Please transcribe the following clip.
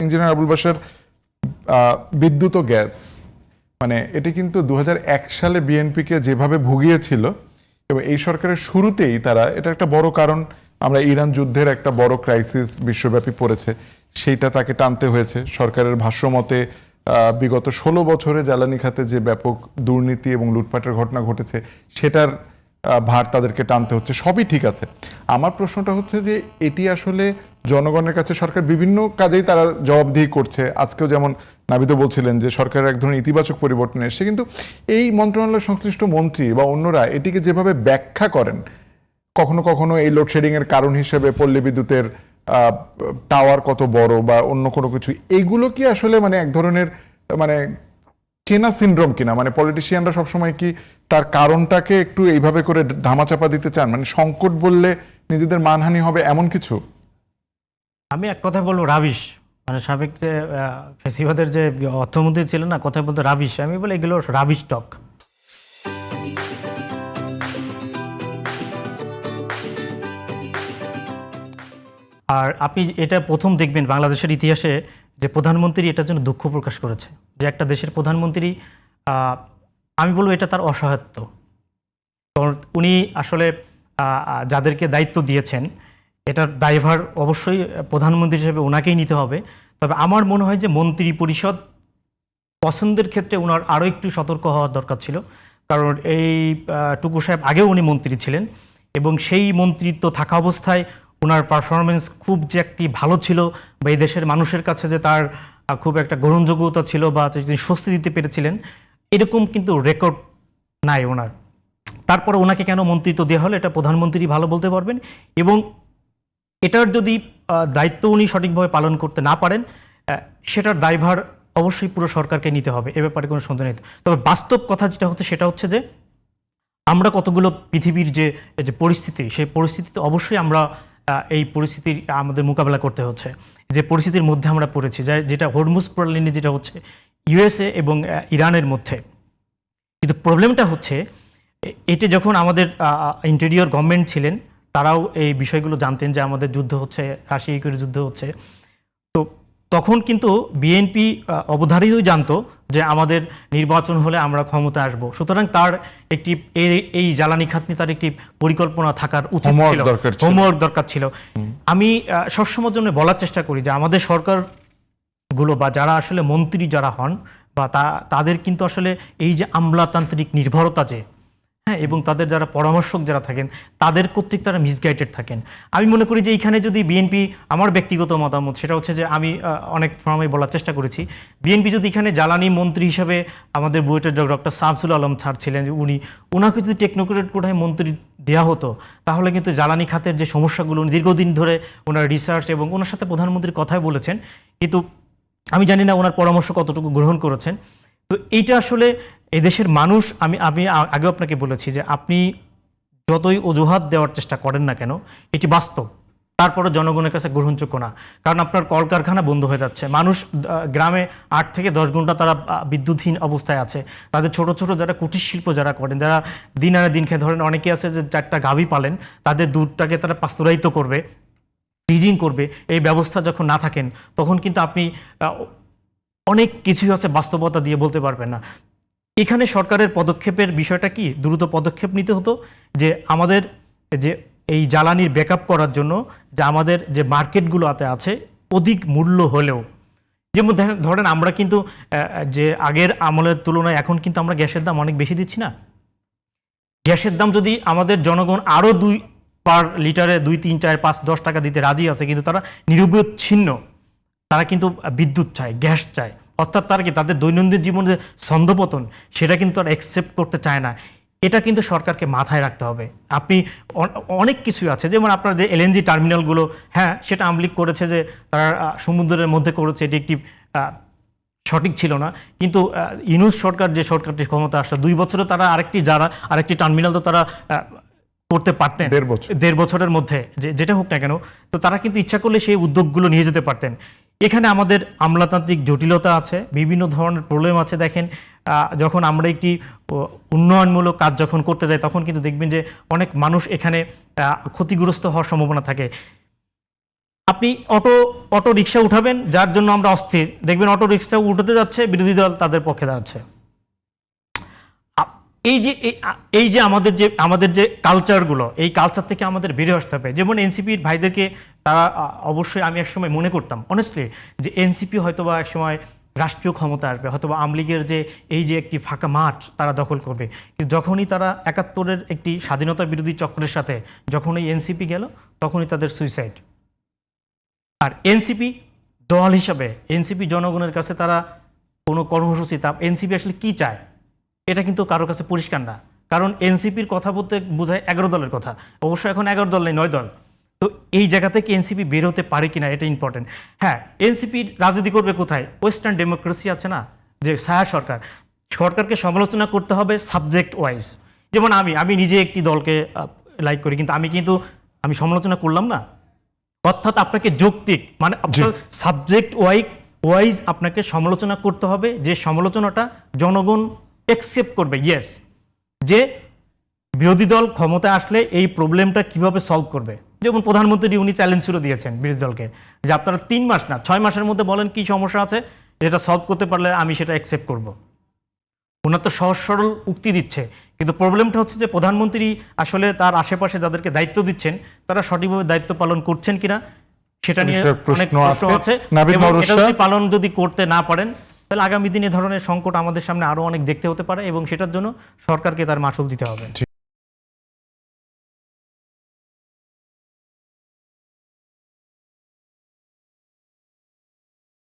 Engineer Abul Bashar, বিদ্যুৎ ও gas, মানে এটি কিন্তু 2001 সালে বিএনপিকে যেভাবে ভুগিয়েছিল এবং এই সরকারের শুরুতেই তারা, এটা একটা বড় কারণ, আমরা ইরান যুদ্ধের একটা বড় ক্রাইসিস বিশ্বব্যাপী পড়েছে, সেইটা তাকে টানতে হয়েছে। সরকারের ভাষ্যমতে বিগত 16 বছরে জ্বালানি খাতে যে ব্যাপক দুর্নীতি এবং লুটপাটের ঘটনা ঘটেছে সেটার ভার তাদেরকে টানতে হচ্ছে। সবই ঠিক আছে। আমার প্রশ্নটা হচ্ছে যে এটি আসলে জনগণের কাছে সরকার বিভিন্ন কাজেই তারা জবাবদিহি করছে। আজকেও যেমন নাবিদ বলছিলেন যে সরকারের এক ধরনের ইতিবাচক পরিবর্তন এসেছে, কিন্তু এই মন্ত্রণালয় সংশ্লিষ্ট মন্ত্রী বা অন্যরা এটিকে যেভাবে ব্যাখ্যা করেন, কখনো কখনো এই লোডশেডিং এর কারণ হিসেবে পল্লী বিদ্যুতের টাওয়ার কত বড় বা অন্য কোনো কিছু, এইগুলো কি আসলে মানে এক ধরনের মানে চেনা সিনড্রোম কিনা? মানে পলিটিশিয়ানরা সবসময় কি তার কারণটাকে একটু এইভাবে করে ধামাচাপা দিতে চান, মানে সংকট বললে নিজেদের মানহানি হবে এমন কিছু? আমি এক কথা বলবো, রাবিশ। মানে সাবেক যে ফেসিবাদের যে অর্থমন্ত্রী ছিলেন না, কথা বলতে রাবিশ, আমি বলি এগুলো রাবিশ টক। আর আপনি এটা প্রথম দেখবেন বাংলাদেশের ইতিহাসে যে প্রধানমন্ত্রী এটার জন্য দুঃখ প্রকাশ করেছে, যে একটা দেশের প্রধানমন্ত্রী, আমি বলবো এটা তার অসহায়ত্ব। কারণ উনি আসলে যাদেরকে দায়িত্ব দিয়েছেন এটার দায়ভার অবশ্যই প্রধানমন্ত্রী হিসেবে ওনাকেই নিতে হবে। তবে আমার মনে হয় যে মন্ত্রী পরিষদ পছন্দের ক্ষেত্রে ওনার আরও একটু সতর্ক হওয়ার দরকার ছিল। কারণ এই টুকু সাহেব আগেও উনি মন্ত্রী ছিলেন এবং সেই মন্ত্রিত্ব থাকা অবস্থায় ওনার পারফরমেন্স খুব যে একটি ভালো ছিল বা এই দেশের মানুষের কাছে যে তার খুব একটা গ্রহণযোগ্যতা ছিল বা তিনি স্বস্তি দিতে পেরেছিলেন, এরকম কিন্তু রেকর্ড নাই ওনার। তারপরে ওনাকে কেন মন্ত্রিত্ব দেওয়া হলো এটা প্রধানমন্ত্রী ভালো বলতে পারবেন। এবং এটার যদি দায়িত্ব উনি সঠিকভাবে পালন করতে না পারেন, সেটার দায়ভার অবশ্যই পুরো সরকারকে নিতে হবে, এ ব্যাপারে কোনো সন্দেহ নেই। তবে বাস্তব কথা যেটা হচ্ছে সেটা হচ্ছে যে আমরা কতগুলো পৃথিবীর যে পরিস্থিতি, সেই পরিস্থিতিতে অবশ্যই আমরা এই পরিস্থিতির আমাদের মোকাবেলা করতে হচ্ছে। যে পরিস্থিতির মধ্যে আমরা পড়েছি, যেটা হরমুজ প্রণালী, যেটা হচ্ছে ইউএসএ এবং ইরানের মধ্যে। কিন্তু প্রবলেমটা হচ্ছে এতে যখন আমাদের ইন্টেরিয়র গভর্নমেন্ট ছিলেন তারাও এই বিষয়গুলো জানতেন যে আমাদের যুদ্ধ হচ্ছে, রাশিয়া ইউক্রেনের যুদ্ধ হচ্ছে, তো তখন কিন্তু বিএনপি অবধারিতই জানতো যে আমাদের নির্বাচন হলে আমরা ক্ষমতা আসব। সুতরাং তার একটি এই জ্বালানি খাত নিয়ে তার একটি পরিকল্পনা থাকার উচিত ছিল, হোমওয়ার্ক দরকার ছিল। আমি সবসময়ের জন্য বলার চেষ্টা করি যে আমাদের সরকারগুলো বা যারা আসলে মন্ত্রী যারা হন বা তাদের কিন্তু আসলে এই যে আমলাতান্ত্রিক নির্ভরতা যে, হ্যাঁ, এবং তাদের যারা পরামর্শক যারা থাকেন তাদের কর্তৃক তারা মিসগাইডেড থাকেন। আমি মনে করি যে এইখানে যদি বিএনপি, আমার ব্যক্তিগত মতামত সেটা হচ্ছে যে আমি অনেক সময় বলার চেষ্টা করেছি, বিএনপি যদি এখানে জ্বালানি মন্ত্রী হিসেবে আমাদের বুয়েটের ডক্টর শামসুল আলম স্যার ছিলেন, ওনাকে যদি টেকনোক্রেট কোটায় মন্ত্রী দেওয়া হতো তাহলে কিন্তু জ্বালানি খাতের যে সমস্যাগুলো দীর্ঘদিন ধরে ওনার রিসার্চ এবং ওনার সাথে প্রধানমন্ত্রীর কথাই বলেছেন, কিন্তু আমি জানি না ওনার পরামর্শ কতটুকু গ্রহণ করেছেন। তো এইটা আসলে এদেশের মানুষ, আমি আগেও আপনাকে বলেছি যে আপনি যতই অজুহাত দেওয়ার চেষ্টা করেন না কেন, এটি বাস্তব, তারপরে জনগণের কাছে গ্রহণযোগ্য না। কারণ আপনার কলকারখানা বন্ধ হয়ে যাচ্ছে, মানুষ গ্রামে 8 থেকে 10 ঘন্টা তারা বিদ্যুৎহীন অবস্থায় আছে। তাদের ছোট ছোট যারা কুটির শিল্প যারা করেন, যারা দিন আনে দিন খেয়ে, ধরেন অনেকে আছে যে 4টা গাভী পালেন, তাদের দুধটাকে তারা পাস্তুরায়িত করবে, ফ্রিজিং করবে, এই ব্যবস্থা যখন না থাকেন তখন কিন্তু আপনি অনেক কিছুই আছে বাস্তবতা দিয়ে বলতে পারবেন না। এখানে সরকারের পদক্ষেপের বিষয়টা কি, দ্রুত পদক্ষেপ নিতে হতো যে আমাদের যে এই জ্বালানির ব্যাকআপ করার জন্য যে আমাদের যে মার্কেটগুলোতে আছে অধিক মূল্য হলেও, যেমন ধরেন আমরা কিন্তু যে আগের আমলের তুলনায় এখন কিন্তু আমরা গ্যাসের দাম অনেক বেশি দিচ্ছি না। গ্যাসের দাম যদি আমাদের জনগণ আরও পার লিটারে 2, 3, 4, 5, 10 টাকা দিতে রাজি আছে, কিন্তু তারা নিরবচ্ছিন্ন, তারা কিন্তু বিদ্যুৎ চায়, গ্যাস চায়, অর্থাৎ তারা কি তাদের দৈনন্দিন জীবনে ছন্দপতন সেটা কিন্তু তারা অ্যাকসেপ্ট করতে চায় না। এটা কিন্তু সরকারকে মাথায় রাখতে হবে। আপনি অনেক কিছু আছে, যেমন আপনার যে এলএনজি টার্মিনালগুলো, হ্যাঁ সেটা আমলি করেছে যে তারা সমুদ্রের মধ্যে করেছে, এটি একটি সঠিক ছিল না। কিন্তু ইউনূস সরকার যে সরকারটি ক্ষমতা আসলে 2 বছরে তারা আরেকটি টার্মিনাল তো তারা করতে পারতেন 1.5 বছরের মধ্যে, যেটা হোক না কেন, তো তারা কিন্তু ইচ্ছা করলে সেই উদ্যোগগুলো নিয়ে যেতে পারতেন। এখানে আমাদের আমলাতান্ত্রিক জটিলতা আছে, বিভিন্ন ধরনের প্রবলেম আছে। দেখেন যখন আমরা একটি উন্নয়নমূলক কাজ যখন করতে যাই তখন কিন্তু দেখবেন যে অনেক মানুষ এখানে ক্ষতিগ্রস্ত হওয়ার সম্ভাবনা থাকে। আপনি অটো রিক্সা উঠাবেন, যার জন্য আমরা অস্থির, দেখবেন অটো রিক্সা উঠাতে যাচ্ছে, বিরোধী দল তাদের পক্ষে দাঁড়াচ্ছে। এই যে আমাদের যে কালচারগুলো, এই কালচার থেকে আমাদের বেরিয়ে আসতে হবে। যেমন এনসিপির ভাইদেরকে তারা অবশ্যই, আমি একসময় মনে করতাম অনেস্টলি যে এনসিপি হয়তোবা একসময় রাষ্ট্রীয় ক্ষমতা আসবে, হয়তোবা আওয়ামী লীগের যে একটি ফাঁকা মাঠ তারা দখল করবে। কিন্তু যখনই তারা ৭১-এর একটি স্বাধীনতা বিরোধী চক্রের সাথে যখনই এনসিপি গেল, তখনই তাদের সুইসাইড। আর এনসিপি দল হিসাবে, এনসিপি জনগণের কাছে তারা কোনো কর্মসূচি, এনসিপি আসলে কি চায় এটা কিন্তু কারোর কাছে পরিষ্কার না। কারণ এনসিপির কথা বলতে বোঝায় ১১ দলের কথা, অবশ্য এখন ১১ দল নেই, ৯ দল। তো এই জায়গা থেকে এনসিপি বের হতে পারে কিনা এটা ইম্পর্টেন্ট। হ্যাঁ, এনসিপি রাজনীতি করবে কোথায়? ওয়েস্টার্ন ডেমোক্রেসি আছে না, যে ছায়া সরকারকে সমালোচনা করতে হবে সাবজেক্ট ওয়াইজ। যেমন আমি নিজে একটি দলকে লাইক করি, কিন্তু আমি সমালোচনা করলাম না। অর্থাৎ আপনাকে যৌক্তিক, মানে আপনার সাবজেক্ট ওয়াইজ আপনাকে সমালোচনা করতে হবে, যে সমালোচনাটা জনগণ অ্যাকসেপ্ট করবে। ইয়েস, যে বিরোধী দল ক্ষমতায় আসলে এই প্রবলেমটা কিভাবে সলভ করবে। যেমন প্রধানমন্ত্রী উনি চ্যালেঞ্জ ছুড়ে দিয়েছেন বিরোধী দলকে, যে আপনারা 3 মাস না 6 মাসের মধ্যে বলেন কি সমস্যা আছে, এটা সলভ করতে পারলে আমি সেটা অ্যাকসেপ্ট করব। ওনার তো সহজ সরল উক্তি দিচ্ছে, কিন্তু প্রবলেমটা হচ্ছে যে প্রধানমন্ত্রী আসলে তার আশেপাশে যাদেরকে দায়িত্ব দিচ্ছেন তারা সঠিকভাবে দায়িত্ব পালন করছেন কিনা সেটা নিয়ে অনেক প্রশ্ন আছে। এবং এটা যদি পালন করতে না পারেন, তাহলে আগামী দিনে ধরনের সংকট আমাদের সামনে আরো অনেক দেখতে হতে পারে, এবং সেটার জন্য সরকারকে তার মাসুল দিতে হবে।